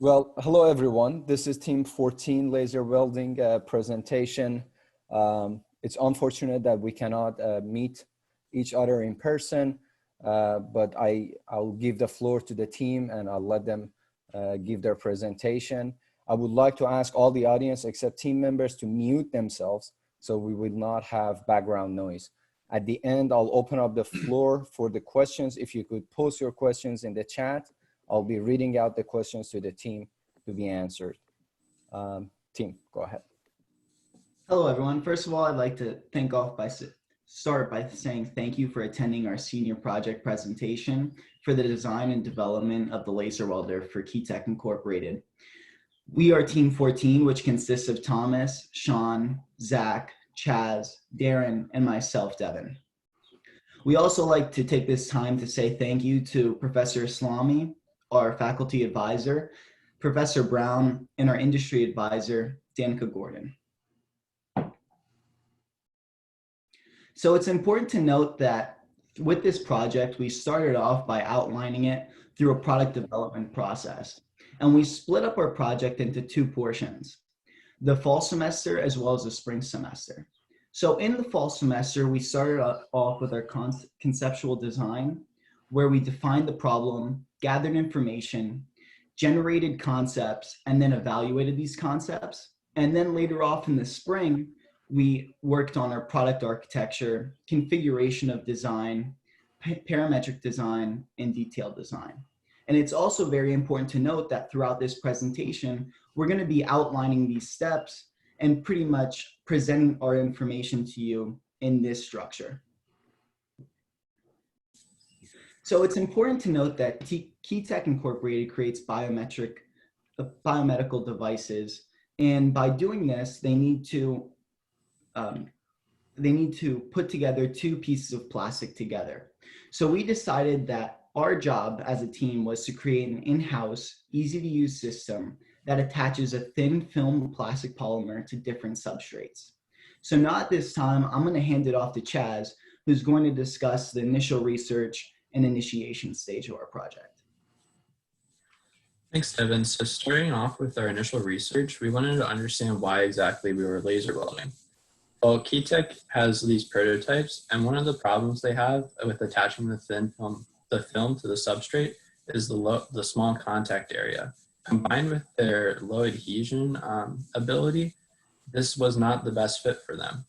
Well, hello everyone. This is Team 14 laser welding presentation. It's unfortunate that we cannot meet each other in person, but I'll give the floor to the team and I'll let them give their presentation. I would like to ask all the audience except team members to mute themselves so we will not have background noise. At the end, I'll open up the floor for the questions. If you could post your questions in the chat, I'll be reading out the questions to the team to be answered. Team, go ahead. Hello, everyone. First of all, I'd like to start by saying thank you for attending our senior project presentation for the design and development of the laser welder for Keytech Incorporated. We are Team 14, which consists of Thomas, Sean, Zach, Chaz, Darren, and myself, Devin. We also like to take this time to say thank you to Professor Islami, our faculty advisor, Professor Brown, and our industry advisor, Danica Gordon. So it's important to note that with this project, we started off by outlining it through a product development process. And we split up our project into two portions, the fall semester as well as the spring semester. So in the fall semester, we started off with our conceptual design, where we defined the problem, gathered information, generated concepts, and then evaluated these concepts. And then later off in the spring, we worked on our product architecture, configuration of design, parametric design, and detailed design. And it's also very important to note that throughout this presentation, we're going to be outlining these steps and pretty much presenting our information to you in this structure. So it's important to note that Keytech Incorporated creates biomedical devices. And by doing this, they need to put together two pieces of plastic together. So we decided that our job as a team was to create an in-house, easy-to-use system that attaches a thin film plastic polymer to different substrates. So now at this time, I'm going to hand it off to Chaz, who's going to discuss the initial research and initiation stage of our project. Thanks, Devin. So starting off with our initial research, we wanted to understand why exactly we were laser welding. Well, Keytech has these prototypes, and one of the problems they have with attaching the film to the substrate is the small contact area. Combined with their low adhesion ability, this was not the best fit for them.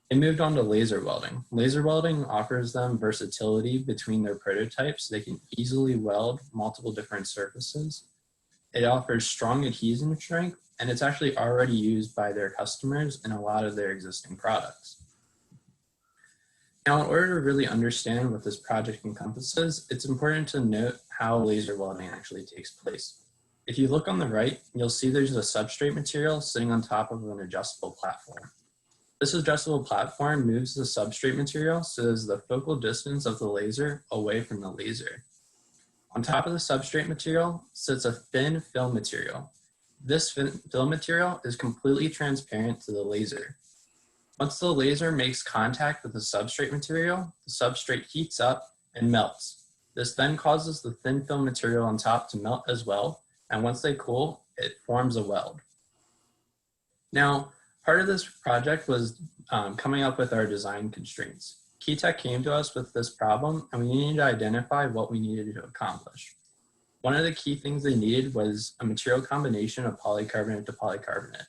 They moved on to laser welding. Laser welding offers them versatility between their prototypes. They can easily weld multiple different surfaces. It offers strong adhesion strength, and it's actually already used by their customers in a lot of their existing products. Now, in order to really understand what this project encompasses, it's important to note how laser welding actually takes place. If you look on the right, you'll see there's a substrate material sitting on top of an adjustable platform. This adjustable platform moves the substrate material so as the focal distance of the laser away from the laser. On top of the substrate material sits a thin film material. This film material is completely transparent to the laser. Once the laser makes contact with the substrate material, the substrate heats up and melts. This then causes the thin film material on top to melt as well, and once they cool, it forms a weld. Now, part of this project was coming up with our design constraints. Keytech came to us with this problem, and we needed to identify what we needed to accomplish. One of the key things they needed was a material combination of polycarbonate to polycarbonate.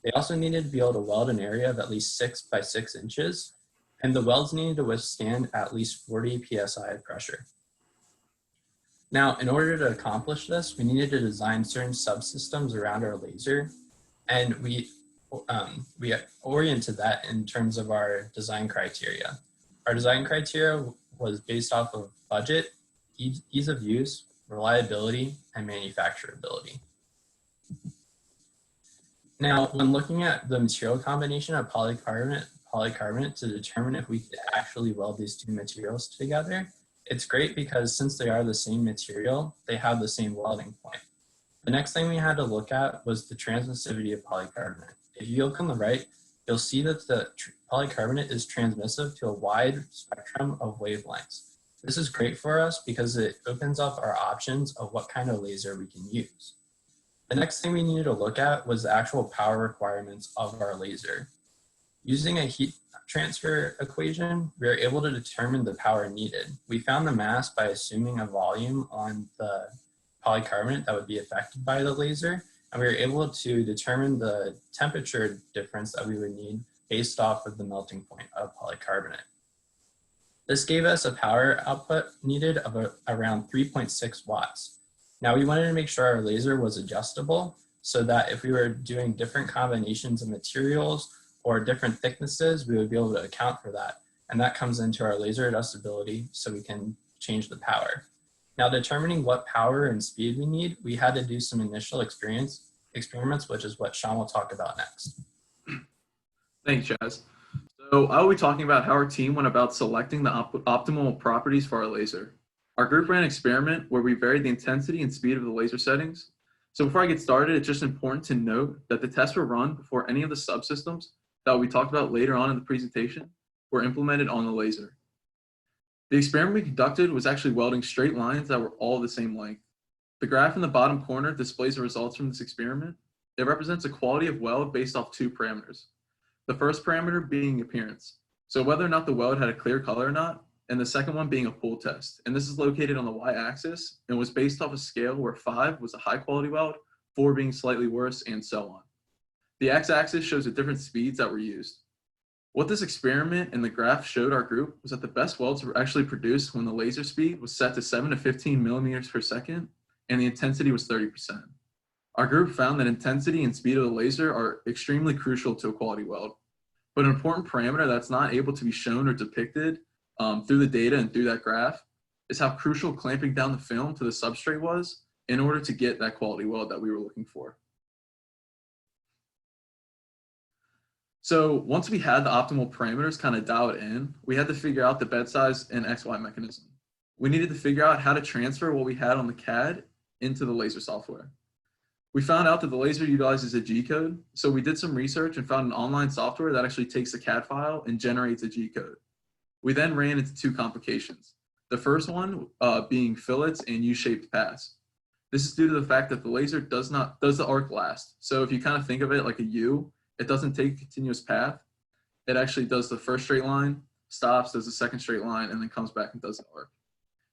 They also needed to be able to weld an area of at least 6 by 6 inches, and the welds needed to withstand at least 40 psi of pressure. Now, in order to accomplish this, we needed to design certain subsystems around our laser, and we oriented that in terms of our design criteria. Our design criteria was based off of budget, ease of use, reliability, and manufacturability. Now, when looking at the material combination of polycarbonate to determine if we could actually weld these two materials together, it's great because since they are the same material, they have the same welding point. The next thing we had to look at was the transmissivity of polycarbonate. If you look on the right, you'll see that the polycarbonate is transmissive to a wide spectrum of wavelengths. This is great for us because it opens up our options of what kind of laser we can use. The next thing we needed to look at was the actual power requirements of our laser. Using a heat transfer equation, we were able to determine the power needed. We found the mass by assuming a volume on the polycarbonate that would be affected by the laser, and we were able to determine the temperature difference that we would need based off of the melting point of polycarbonate. This gave us a power output needed of around 3.6 watts. Now we wanted to make sure our laser was adjustable so that if we were doing different combinations of materials or different thicknesses, we would be able to account for that. And that comes into our laser adjustability so we can change the power. Now, determining what power and speed we need, we had to do some initial experiments, which is what Sean will talk about next. Thanks, Chaz. So I will be talking about how our team went about selecting the optimal properties for our laser. Our group ran an experiment where we varied the intensity and speed of the laser settings. So before I get started, it's just important to note that the tests were run before any of the subsystems that we talked about later on in the presentation were implemented on the laser. The experiment we conducted was actually welding straight lines that were all the same length. The graph in the bottom corner displays the results from this experiment. It represents a quality of weld based off two parameters. The first parameter being appearance, so whether or not the weld had a clear color or not, and the second one being a pull test. And this is located on the y-axis and was based off a scale where 5 was a high quality weld, 4 being slightly worse, and so on. The x-axis shows the different speeds that were used. What this experiment and the graph showed our group was that the best welds were actually produced when the laser speed was set to 7 to 15 millimeters per second and the intensity was 30%. Our group found that intensity and speed of the laser are extremely crucial to a quality weld. But an important parameter that's not able to be shown or depicted through the data and through that graph is how crucial clamping down the film to the substrate was in order to get that quality weld that we were looking for. So once we had the optimal parameters kind of dialed in, we had to figure out the bed size and XY mechanism. We needed to figure out how to transfer what we had on the CAD into the laser software. We found out that the laser utilizes a G-code, so we did some research and found an online software that actually takes the CAD file and generates a G-code. We then ran into two complications. The first one being fillets and U-shaped paths. This is due to the fact that the laser does the arc last. So if you kind of think of it like a U, it doesn't take a continuous path. It actually does the first straight line, stops, does the second straight line, and then comes back and does the arc.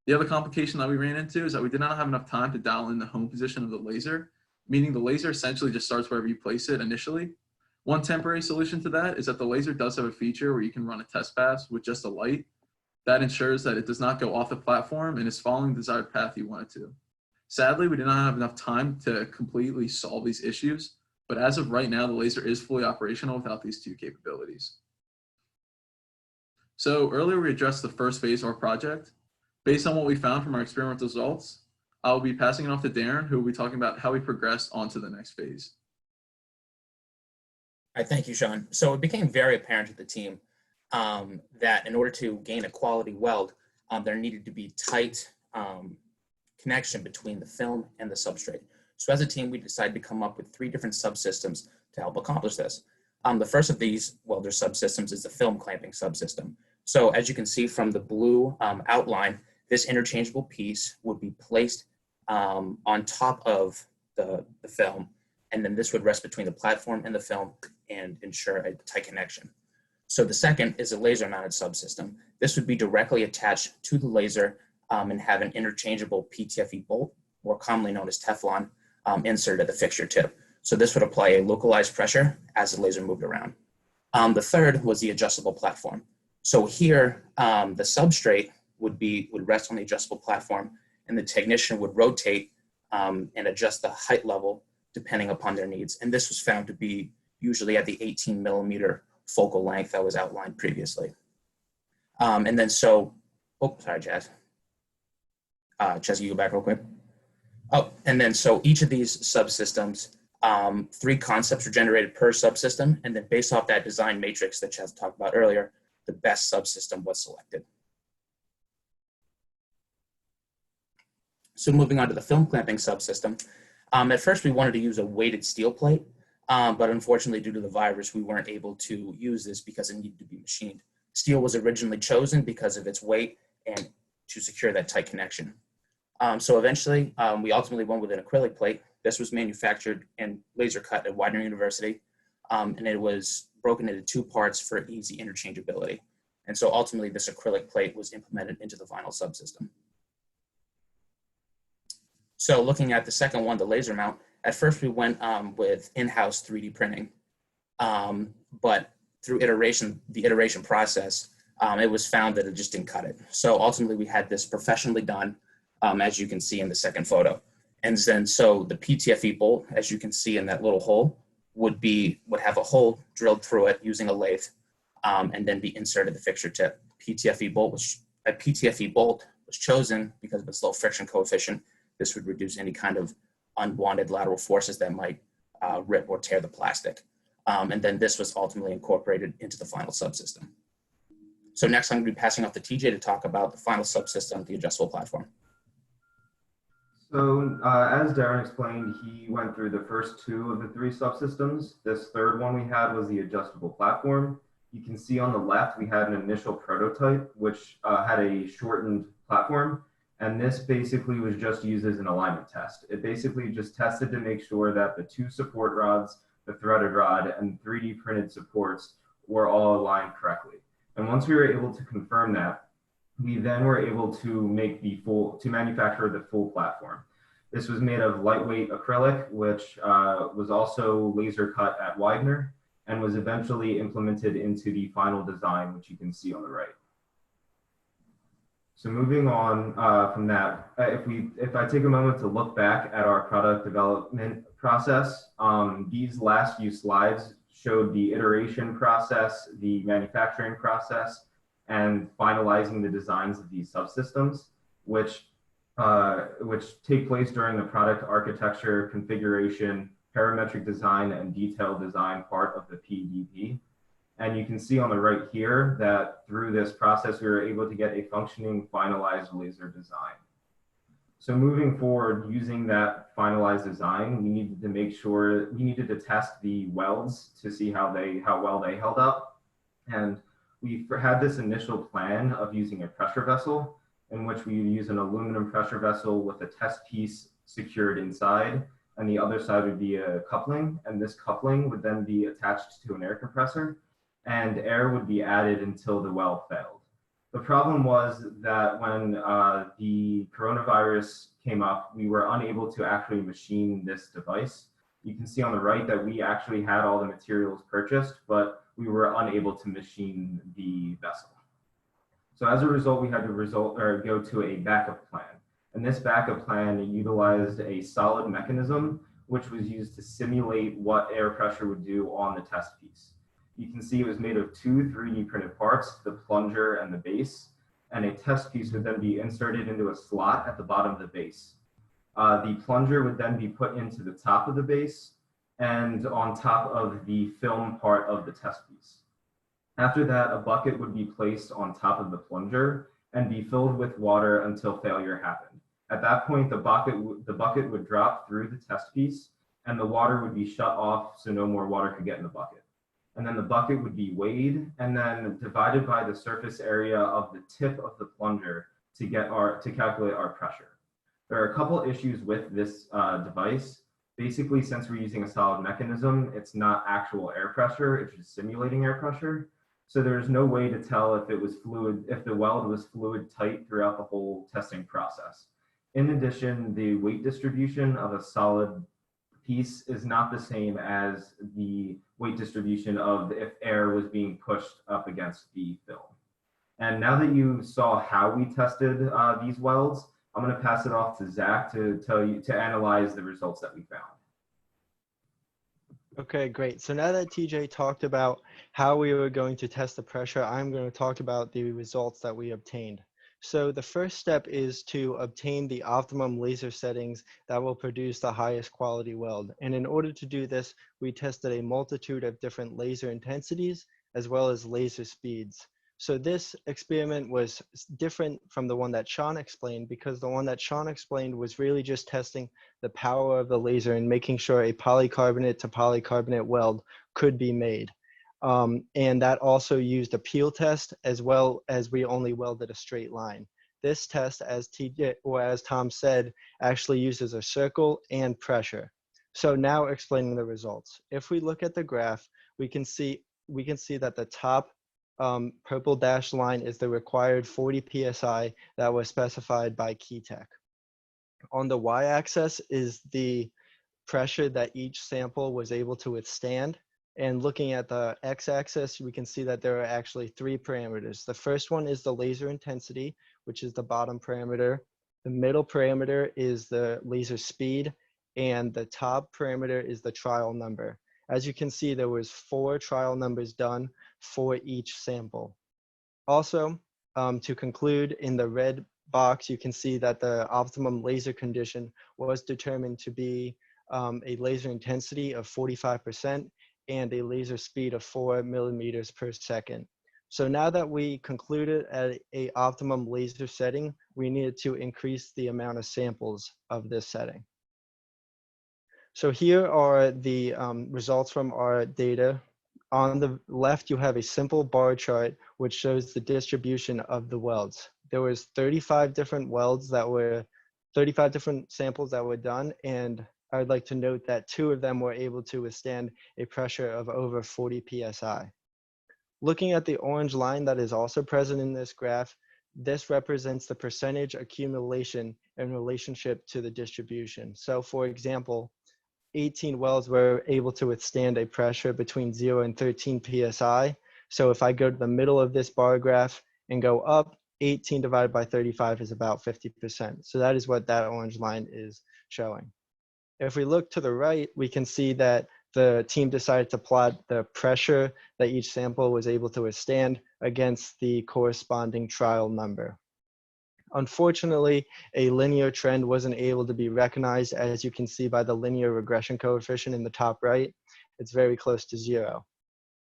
The other complication that we ran into is that we did not have enough time to dial in the home position of the laser, meaning the laser essentially just starts wherever you place it initially. One temporary solution to that is that the laser does have a feature where you can run a test pass with just a light. That ensures that it does not go off the platform and is following the desired path you want it to. Sadly, we did not have enough time to completely solve these issues, but as of right now, the laser is fully operational without these two capabilities. So earlier we addressed the first phase of our project. Based on what we found from our experimental results, I'll be passing it off to Darren, who will be talking about how we progressed on to the next phase. All right, thank you, Sean. So it became very apparent to the team that in order to gain a quality weld, there needed to be tight connection between the film and the substrate. So as a team, we decided to come up with 3 different subsystems to help accomplish this. The first of these welder subsystems is the film clamping subsystem. So as you can see from the blue outline, this interchangeable piece would be placed on top of the film, and then this would rest between the platform and the film and ensure a tight connection. So the second is a laser mounted subsystem. This would be directly attached to the laser and have an interchangeable PTFE bolt, more commonly known as Teflon, inserted at the fixture tip. So this would apply a localized pressure as the laser moved around. The third was the adjustable platform. So here, the substrate would rest on the adjustable platform, and the technician would rotate and adjust the height level depending upon their needs. And this was found to be usually at the 18 millimeter focal length that was outlined previously. And then so, oh, sorry, Chaz. Chaz, you go back real quick. Oh, and then so each of these subsystems, 3 concepts were generated per subsystem, and then based off that design matrix that Chaz talked about earlier, the best subsystem was selected. So moving on to the film clamping subsystem, at first we wanted to use a weighted steel plate, but unfortunately due to the virus, we weren't able to use this because it needed to be machined. Steel was originally chosen because of its weight and to secure that tight connection. So eventually we ultimately went with an acrylic plate This was manufactured and laser cut at Widener University, and it was broken into 2 parts for easy interchangeability. And so ultimately this acrylic plate was implemented into the final subsystem. So looking at the second one, the laser mount, at first we went with in-house 3D printing, but through the iteration process, it was found that it just didn't cut it. So ultimately we had this professionally done, as you can see in the second photo. And then so the PTFE bolt, as you can see in that little hole, would have a hole drilled through it using a lathe, and then be inserted the fixture tip. A PTFE bolt was chosen because of its low friction coefficient. This would reduce any kind of unwanted lateral forces that might rip or tear the plastic. And then this was ultimately incorporated into the final subsystem. So next I'm going to be passing off to TJ to talk about the final subsystem, the adjustable platform. So as Darren explained, he went through the first 2 of the 3 subsystems. This third one we had was the adjustable platform. You can see on the left, we had an initial prototype, which had a shortened platform. And this basically was just used as an alignment test. It basically just tested to make sure that the 2 support rods, the threaded rod, and 3D printed supports were all aligned correctly. And once we were able to confirm that, we then were able to manufacture the full platform. This was made of lightweight acrylic, which was also laser cut at Widener and was eventually implemented into the final design, which you can see on the right. So moving on from that, if I take a moment to look back at our product development process, these last few slides showed the iteration process, the manufacturing process, and finalizing the designs of these subsystems, which take place during the product architecture, configuration, parametric design, and detailed design part of the PDP. And you can see on the right here that through this process, we were able to get a functioning finalized laser design. So moving forward, using that finalized design, we needed to test the welds to see how well they held up. And we had this initial plan of using a pressure vessel in which we use an aluminum pressure vessel with a test piece secured inside, and the other side would be a coupling, and this coupling would then be attached to an air compressor, and air would be added until the weld failed. The problem was that when the coronavirus came up, we were unable to actually machine this device. You can see on the right that we actually had all the materials purchased, but we were unable to machine the vessel. So as a result, we had to go to a backup plan. And this backup plan utilized a solid mechanism, which was used to simulate what air pressure would do on the test piece. You can see it was made of 2 3D printed parts, the plunger and the base, and a test piece would then be inserted into a slot at the bottom of the base. The plunger would then be put into the top of the base and on top of the film part of the test piece. After that, a bucket would be placed on top of the plunger and be filled with water until failure happened. At that point, the bucket would drop through the test piece and the water would be shut off so no more water could get in the bucket. And then the bucket would be weighed and then divided by the surface area of the tip of the plunger to calculate our pressure. There are a couple issues with this device. Basically, since we're using a solid mechanism, it's not actual air pressure, it's just simulating air pressure. So there's no way to tell if the weld was fluid tight throughout the whole testing process. In addition, the weight distribution of a solid piece is not the same as the weight distribution of if air was being pushed up against the film. And now that you saw how we tested these welds, I'm going to pass it off to Zach to analyze the results that we found. Okay, great. So now that TJ talked about how we were going to test the pressure, I'm going to talk about the results that we obtained. So the first step is to obtain the optimum laser settings that will produce the highest quality weld. And in order to do this, we tested a multitude of different laser intensities as well as laser speeds. So this experiment was different from the one that Sean explained, because the one that Sean explained was really just testing the power of the laser and making sure a polycarbonate to polycarbonate weld could be made. And that also used a peel test, as well as we only welded a straight line. This test, as Tom said, actually uses a circle and pressure. So now explaining the results. If we look at the graph, we can see that the top purple dashed line is the required 40 psi that was specified by Keytech. On the y-axis is the pressure that each sample was able to withstand. And looking at the x-axis, we can see that there are actually three parameters. The first one is the laser intensity, which is the bottom parameter. The middle parameter is the laser speed, and the top parameter is the trial number. As you can see, there was 4 trial numbers done for each sample. Also, to conclude, in the red box, you can see that the optimum laser condition was determined to be a laser intensity of 45% and a laser speed of 4 millimeters per second. So now that we concluded at a optimum laser setting, we needed to increase the amount of samples of this setting. So here are the results from our data. On the left, you have a simple bar chart which shows the distribution of the welds. There was 35 different welds that were, 35 different samples that were done, and I would like to note that 2 of them were able to withstand a pressure of over 40 psi. Looking at the orange line that is also present in this graph, this represents the percentage accumulation in relationship to the distribution. So for example, 18 welds were able to withstand a pressure between 0 and 13 psi. So if I go to the middle of this bar graph and go up, 18 divided by 35 is about 50%. So that is what that orange line is showing. If we look to the right, we can see that the team decided to plot the pressure that each sample was able to withstand against the corresponding trial number. Unfortunately, a linear trend wasn't able to be recognized, as you can see by the linear regression coefficient in the top right. It's very close to 0.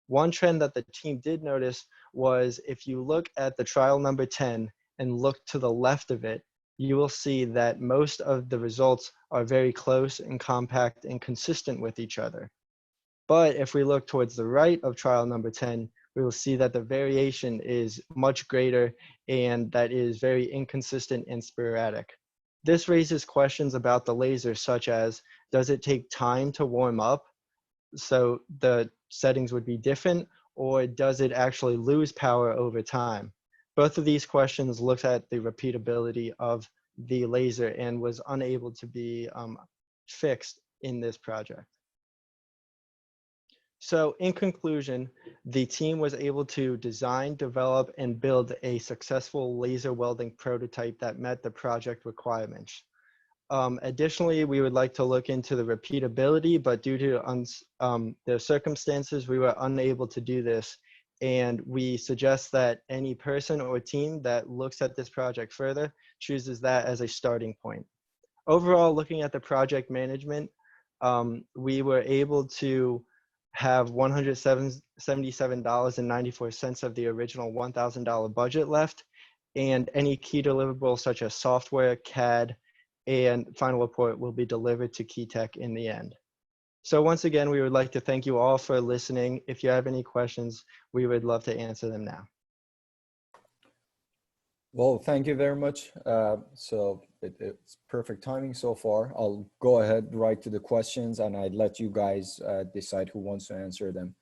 One trend that the team did notice was if you look at the trial number 10 and look to the left of it, you will see that most of the results are very close and compact and consistent with each other. But if we look towards the right of trial number 10, we will see that the variation is much greater and that is very inconsistent and sporadic. This raises questions about the laser, such as, does it take time to warm up so the settings would be different, or does it actually lose power over time? Both of these questions looked at the repeatability of the laser and was unable to be fixed in this project. So in conclusion, the team was able to design, develop, and build a successful laser welding prototype that met the project requirements. Additionally, we would like to look into the repeatability, but due to the circumstances, we were unable to do this. And we suggest that any person or team that looks at this project further chooses that as a starting point. Overall, looking at the project management, we were able to have $177.94 of the original $1,000 budget left, and any key deliverables such as software, CAD, and final report will be delivered to Keytech in the end. So once again, we would like to thank you all for listening. If you have any questions, we would love to answer them now. Well, thank you very much. So it's perfect timing so far. I'll go ahead right to the questions, and I'd let you guys decide who wants to answer them.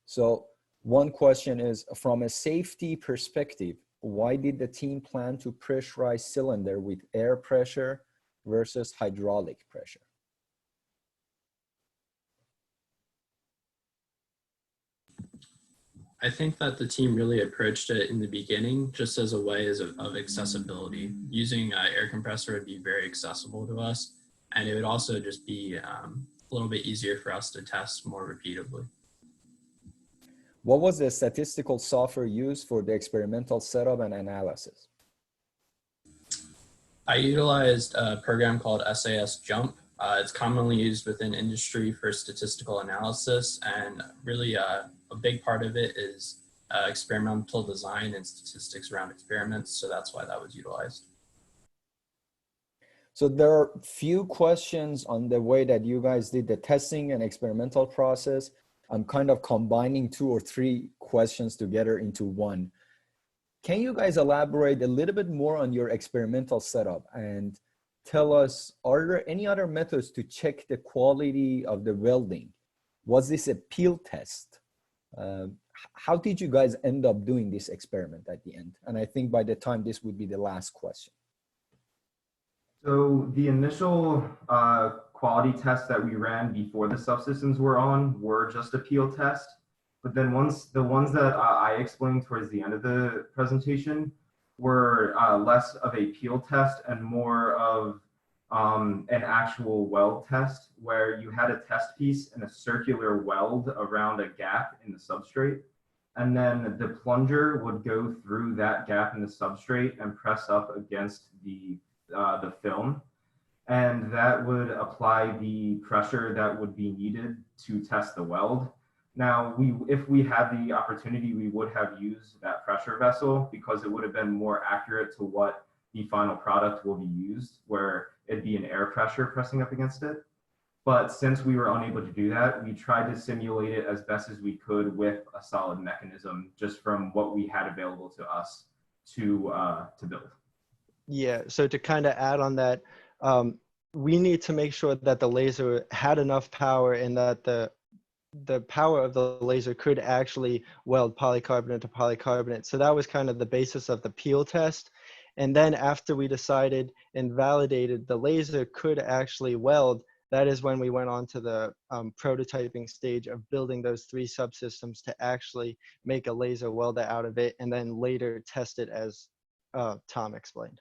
So one question is, from a safety perspective, why did the team plan to pressurize cylinder with air pressure versus hydraulic pressure? I think that the team really approached it in the beginning just as a way of accessibility. Using an air compressor would be very accessible to us, and it would also just be a little bit easier for us to test more repeatedly. What was the statistical software used for the experimental setup and analysis? I utilized a program called SAS Jump. It's commonly used within industry for statistical analysis, and really a big part of it is experimental design and statistics around experiments, so that's why that was utilized. So there are few questions on the way that you guys did the testing and experimental process. I'm kind of combining 2 or 3 questions together into one. can you guys elaborate a little bit more on your experimental setup and tell us, are there any other methods to check the quality of the welding? Was this a peel test? How did you guys end up doing this experiment at the end? And I think by the time this would be the last question. So the initial quality tests that we ran before the subsystems were on were just a peel test. But then the ones that I explained towards the end of the presentation were less of a peel test and more of an actual weld test, where you had a test piece and a circular weld around a gap in the substrate. And then the plunger would go through that gap in the substrate and press up against the film. And that would apply the pressure that would be needed to test the weld. Now, if we had the opportunity, we would have used that pressure vessel because it would have been more accurate to what the final product will be used, where it'd be an air pressure pressing up against it. But since we were unable to do that, we tried to simulate it as best as we could with a solid mechanism, just from what we had available to us to build. Yeah, so to kind of add on that, we need to make sure that the laser had enough power and that the power of the laser could actually weld polycarbonate to polycarbonate. So that was kind of the basis of the peel test. And then after we decided and validated the laser could actually weld, that is when we went on to the prototyping stage of building those 3 subsystems to actually make a laser welder out of it, and then later test it as Tom explained.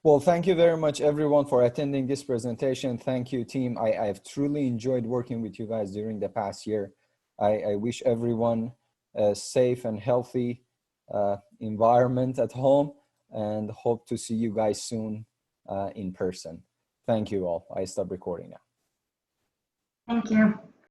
Well, thank you very much, everyone, for attending this presentation. Thank you, team. I've truly enjoyed working with you guys during the past year. I wish everyone a safe and healthy environment at home, and hope to see you guys soon in person. Thank you all. I stop recording now. Thank you.